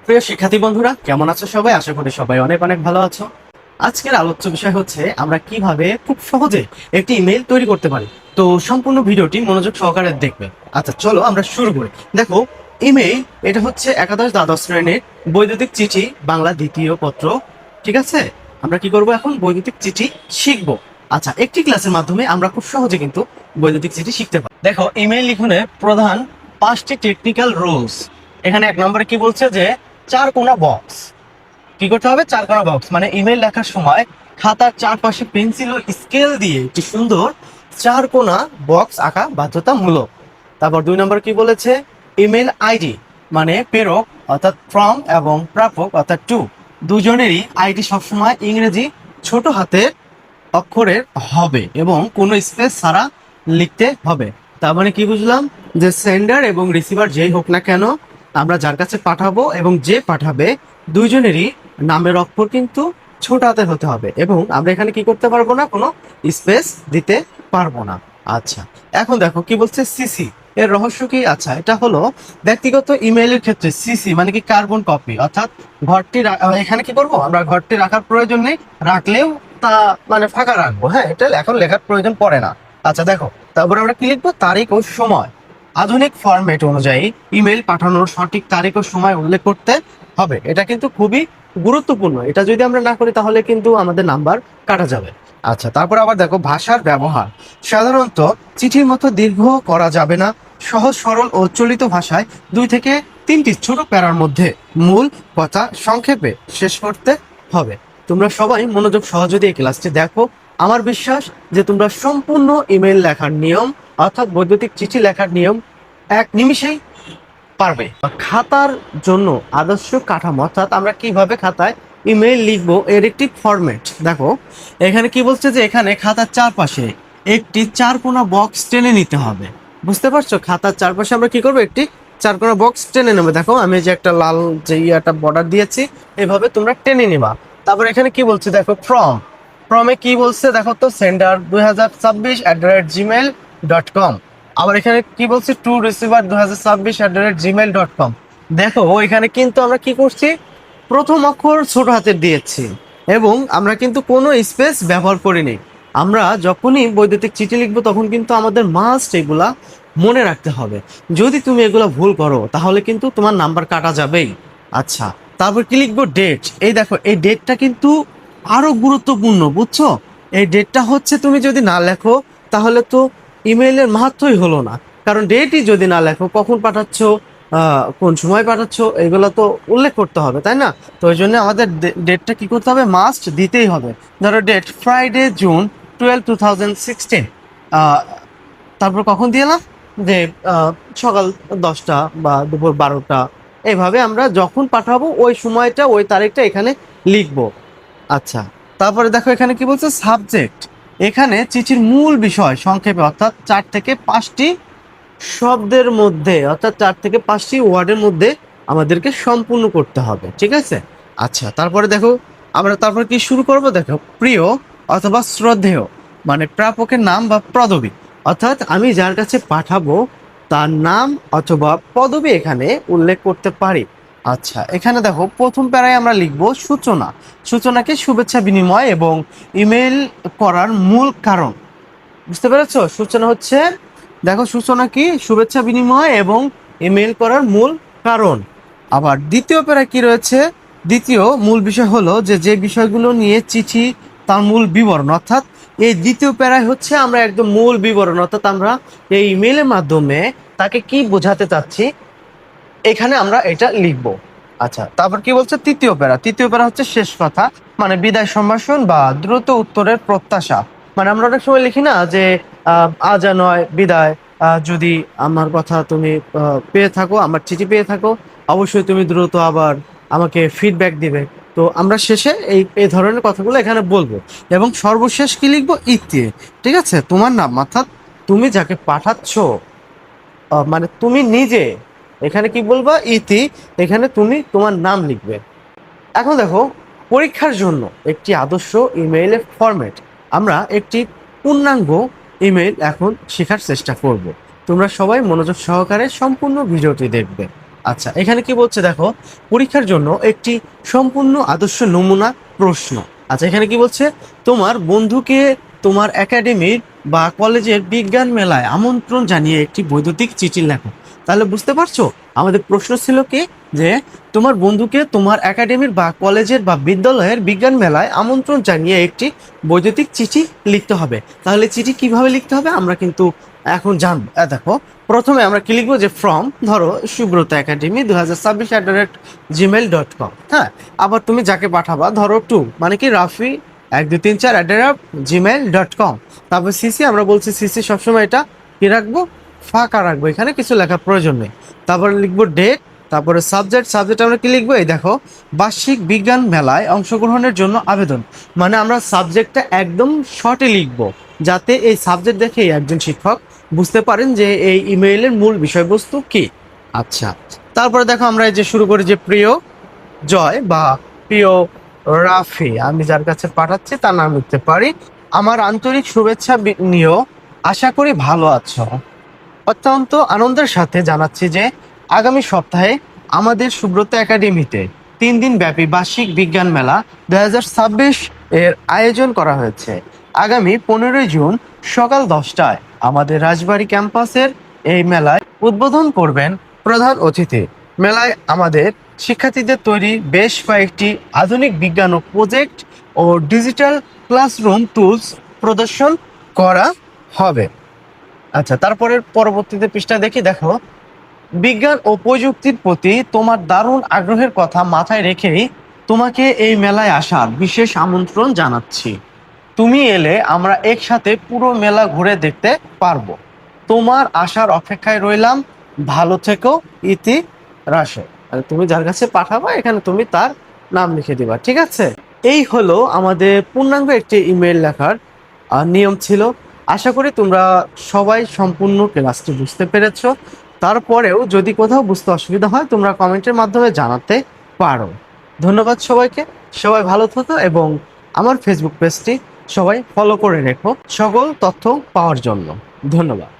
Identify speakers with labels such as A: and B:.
A: প্রিয় শিক্ষার্থী বন্ধুরা, কেমন আছো সবাই? আশা করি সবাই অনেক অনেক ভালো আছো। আজকের আলোচ্য বিষয় হচ্ছে আমরা কিভাবে খুব সহজে একটি ইমেল তৈরি করতে পারি। তো সম্পূর্ণ ভিডিওটি মনোযোগ সহকারে দেখবে। আচ্ছা, চলো আমরা শুরু করি। দেখো, ইমেল এটা হচ্ছে একাদশ দ্বাদশ শ্রেণীর বৈদ্যুতিক চিঠি বাংলা দ্বিতীয় পত্র। ঠিক আছে, আমরা কি করব এখন? বৈদ্যুতিক চিঠি শিখবো। আচ্ছা, একটি ক্লাসের মাধ্যমে আমরা খুব সহজে কিন্তু বৈদ্যুতিক চিঠি শিখতে পারি। দেখো, ইমেল লিখনের প্রধান 5টি টেকনিক্যাল রুলস। এখানে 1 নম্বরে কি বলছে যে চার কোণা বক্স। কি করতে হবে? চার কোণা বক্স মানে ইমেল লেখার সময় খাতার চারপাশে পেন্সিল ও স্কেল দিয়ে একটি সুন্দর চার কোণা বক্স আঁকা বাধ্যতামূলক। তারপর 2 নম্বর কি বলেছে? ইমেল আইডি মানে প্রেরক অর্থাৎ ফ্রম এবং প্রাপক অর্থাৎ টু, দুজনেরই আইডি সবসময় ইংরেজি ছোট হাতের অক্ষরের হবে এবং কোনো স্পেস ছাড়া লিখতে হবে। তার মানে কি বুঝলাম? যে সেন্ডার এবং রিসিভার যেই হোক না কেন, আমরা যার কাছে পাঠাবো এবং যে পাঠাবে দুইজনেরই নামের অক্ষর কিন্তু ছোট হাতের হতে হবে এবং আমরা এখানে কি করতে পারবো না? কোনো স্পেস দিতে পারবো না। আচ্ছা, এখন দেখো কি বলছে সিসি এর রহস্য কি? আচ্ছা, এটা হলো ব্যক্তিগত ইমেইলের ক্ষেত্রে সিসি মানে কি কার্বন কপি, অর্থাৎ ঘরটি এখানে কি করবো? আমরা ঘরটি রাখার প্রয়োজন নেই, রাখলেও তা মানে ফাঁকা রাখবো। হ্যাঁ, এটা এখন লেখার প্রয়োজন পড়ে না। আচ্ছা দেখো, তারপরে আমরা কি লিখবো? তারিখ ও সময়। আধুনিক ফরম্যাট অনুযায়ী ইমেল পাঠানোর সঠিক তারিখ ও সময় উল্লেখ করতে হবে। এটা কিন্তু খুবই গুরুত্বপূর্ণ। এটা যদি আমরা না করি তাহলে কিন্তু আমাদের নাম্বার কাটা যাবে। আচ্ছা, তারপর আবার দেখো ভাষার ব্যবহার। সাধারণত চিঠির মতো দীর্ঘ করা যাবে না। সহজ সরল ও চলিত ভাষায় 2 থেকে 3টি ছোট প্যারার মধ্যে মূল কথা সংক্ষেপে শেষ করতে হবে। তোমরা সবাই মনোযোগ সহ যদি এই ক্লাসটি দেখো, আমার বিশ্বাস যে তোমরা সম্পূর্ণ ইমেল লেখার নিয়ম অর্থাৎ বৈদ্যুতিক চিঠি লেখার নিয়ম 1 নিমিষেই পারবে। খাতার জন্য আদর্শ কাঠামো অর্থাৎ আমরা কিভাবে খাতায় ইমেল লিখবো এর একটি ফরম্যাট। দেখো এখানে কি বলছে যে এখানে খাতার চারপাশে একটি চারকোনা বক্স টেনে নিতে হবে। বুঝতে পারছো? খাতার চারপাশে আমরা কি করবো? একটি চারকোনা বক্স টেনে নেবো। দেখো আমি যে একটা লাল যে একটা বর্ডার দিয়েছি, এভাবে তোমরা টেনে নিবা। তারপর এখানে কি বলছে? দেখো ফ্রমে কি বলছে? দেখো তো সেন্ডার 2026@gmail.com। আবার এখানে কি বলছে? To receiver 2026@gmail.com। দেখো এখানে কিন্তু আমরা কি করছি? প্রথম অক্ষর ছোট হাতের দিয়েছি এবং আমরা কিন্তু কোনো স্পেস ব্যবহার করিনি। আমরা যখনই বৈদ্যুতিক চিঠি লিখবো তখন কিন্তু আমাদের মাস্ট এগুলা মনে রাখতে হবে। যদি তুমি এগুলো ভুল করো তাহলে কিন্তু তোমার নাম্বার কাটা যাবেই। আচ্ছা, তারপর কি লিখবো? ডেট। এই দেখো, এই ডেটটা কিন্তু আরো গুরুত্বপূর্ণ, বুঝছো? এই ডেটটা হচ্ছে তুমি যদি না লেখো তাহলে তো ইমেইলের মাহাত্মই হলো না। কারণ ডেটই যদি না লেখো, কখন পাঠাচ্ছ, কোন সময় পাঠাচ্ছ, এগুলো তো উল্লেখ করতে হবে, তাই না? তো ওই জন্য আমাদের ডেটটা কি করতে হবে? মাস্ট দিতেই হবে। ধরো ডেট ফ্রাইডে জুন 12, 2016। তারপর কখন দিলাম? যে সকাল 10টা বা দুপুর 12টা, এইভাবে আমরা যখন পাঠাবো ওই সময়টা ওই তারিখটা এখানে লিখবো। আচ্ছা, তারপরে দেখো এখানে কি বলছে? সাবজেক্ট। এখানে চিঠির মূল বিষয় সংক্ষেপে অর্থাৎ 4 থেকে 5টি শব্দের মধ্যে অর্থাৎ 4 থেকে 5টি ওয়ার্ডের মধ্যে আমাদেরকে সম্পূর্ণ করতে হবে। ঠিক আছে? আচ্ছা, তারপরে দেখো আমরা তারপর কি শুরু করব? দেখো প্রিয় অথবা শ্রদ্ধেয় মানে প্রাপকের নাম বা পদবী, অর্থাৎ আমি যার কাছে পাঠাবো তার নাম অথবা পদবী এখানে উল্লেখ করতে পারি। আচ্ছা, এখানে দেখো প্রথম প্যারায় আমরা লিখব সূচনা। সূচনাকে শুভেচ্ছা বিনিময় এবং ইমেল করার মূল কারণ। বুঝতে পেরেছো? সূচনা হচ্ছে, দেখো সূচনা কি? শুভেচ্ছা বিনিময় এবং ইমেল করার মূল কারণ। আবার দ্বিতীয় প্যারায় কি রয়েছে? দ্বিতীয় মূল বিষয় হলো যে যে বিষয়গুলো নিয়ে চিঠি তার মূল বিবরণ, অর্থাৎ এই দ্বিতীয় প্যারায় হচ্ছে আমরা একদম মূল বিবরণ, অর্থাৎ আমরা এই ইমেলের মাধ্যমে তাকে কি বোঝাতে চাচ্ছি এখানে আমরা এটা লিখবো। আচ্ছা, তারপর কি বলছে? তৃতীয় প্যারা। তৃতীয় প্যারা হচ্ছে শেষ কথা মানে বিদায় সম্ভাষণ বা দ্রুত উত্তরের প্রত্যাশা। মানে আমরা অনেক সময় লিখি না যে আজা নয় বিদায়, যদি আমার কথা তুমি পেয়ে থাকো, আমার চিঠি পেয়ে থাকো, অবশ্যই তুমি দ্রুত আবার আমাকে ফিডব্যাক দিবে। তো আমরা শেষে এই ধরনের কথাগুলো এখানে বলবো এবং সর্বশেষ কি লিখবো? ইতি। ঠিক আছে? তোমার নাম অর্থাৎ তুমি যাকে পাঠাচ্ছ, মানে তুমি নিজে এখানে কি বলবা? ইতি। এখানে তুমি তোমার নাম লিখবে। এখন দেখো পরীক্ষার জন্য একটি আদর্শ ইমেইলের ফরম্যাট। আমরা একটি পূর্ণাঙ্গ ইমেইল এখন শেখার চেষ্টা করব। তোমরা সবাই মনোযোগ সহকারে সম্পূর্ণ ভিডিওটি দেখবে। আচ্ছা, এখানে কি বলছে দেখো, পরীক্ষার জন্য একটি সম্পূর্ণ আদর্শ নমুনা প্রশ্ন। আচ্ছা, এখানে কি বলছে, তোমার বন্ধুকে তোমার একাডেমির বা কলেজের বিজ্ঞান মেলায় আমন্ত্রণ জানিয়ে একটি বৈদ্যুতিক চিঠি লেখো। তাহলে বুঝতে পারছো, আমাদের প্রশ্ন ছিল কি, যে তোমার বন্ধুকে তোমার একাডেমির বা কলেজের বা বিদ্যালয়ের বিজ্ঞান মেলায় আমন্ত্রণ জানিয়ে একটি বৈদ্যুতিক চিঠি লিখতে হবে। তাহলে চিঠি কিভাবে লিখতে হবে আমরা কিন্তু এখন জানবো। দেখো, প্রথমে আমরা কি লিখবো, যে ফ্রম, ধরো সুব্রত একাডেমি 2026@gmail.com। হ্যাঁ, আবার তুমি যাকে পাঠাবা, ধরো টু মানে কি রাফি 1234@gmail.com। তারপর সিসি, আমরা বলছি সিসি সবসময় এটা কি রাখবো, ফাঁকা রাখবো, এখানে কিছু লেখার প্রয়োজন নেই। তারপরে লিখবো ডেট, তারপরে সাবজেক্ট আমরা কি লিখবো, এই দেখো, বার্ষিক বিজ্ঞান মেলায় অংশগ্রহণের জন্য আবেদন। মানে আমরা সাবজেক্টটা একদম শর্টে লিখবো, যাতে এই সাবজেক্ট দেখেই একজন শিক্ষক বুঝতে পারেন যে এই ইমেইলের মূল বিষয়বস্তু কি। আচ্ছা, তারপরে দেখো আমরা এই যে শুরু করি, যে প্রিয় জয় বা প্রিয় রাফি, আমি যার কাছে পাঠাচ্ছি তার নাম লিখতে পারি, আমার আন্তরিক শুভেচ্ছা নিও, আশা করি ভালো আছো। অত্যন্ত আনন্দের সাথে জানাচ্ছি যে আগামী সপ্তাহে আমাদের সুব্রত একাডেমিতে 3 দিন ব্যাপী বার্ষিক বিজ্ঞান মেলা 2026 এর আয়োজন করা হয়েছে। আগামী 15 জুন সকাল 10টায় আমাদের রাজবাড়ী ক্যাম্পাসের এই মেলায় উদ্বোধন করবেন প্রধান অতিথি। মেলায় আমাদের শিক্ষার্থীদের তৈরি বেশ কয়েকটি আধুনিক বিজ্ঞান ও প্রজেক্ট ও ডিজিটাল ক্লাসরুম টুলস প্রদর্শন করা হবে। আচ্ছা, তারপরে পরবর্তীতে পৃষ্ঠা দেখি, দেখো, বিজ্ঞান ও প্রযুক্তির প্রতি তোমার দারুণ আগ্রহের কথা মাথায় রেখেই তোমাকে এই মেলায় আসার বিশেষ আমন্ত্রণ জানাচ্ছি। তুমি এলে আমরা একসাথে পুরো মেলা ঘুরে দেখতে পারবো। তোমার আসার অপেক্ষায় রইলাম। ভালো থেকো, ইতি রাশে। তুমি যার কাছে পাঠাবা এখানে তুমি তার নাম লিখে দিবা, ঠিক আছে? এই হলো আমাদের পূর্ণাঙ্গ একটি ইমেল লেখার নিয়ম ছিল। আশা করি তোমরা সবাই সম্পূর্ণ ক্লাসটি বুঝতে পেরেছো। তারপরেও যদি কোথাও বুঝতে অসুবিধা হয় তোমরা কমেন্টের মাধ্যমে জানাতে পারো। ধন্যবাদ সবাইকে, সবাই ভালো থাকো এবং আমার ফেসবুক পেজটি সবাই ফলো করে রেখো সকল তথ্য পাওয়ার জন্য। ধন্যবাদ।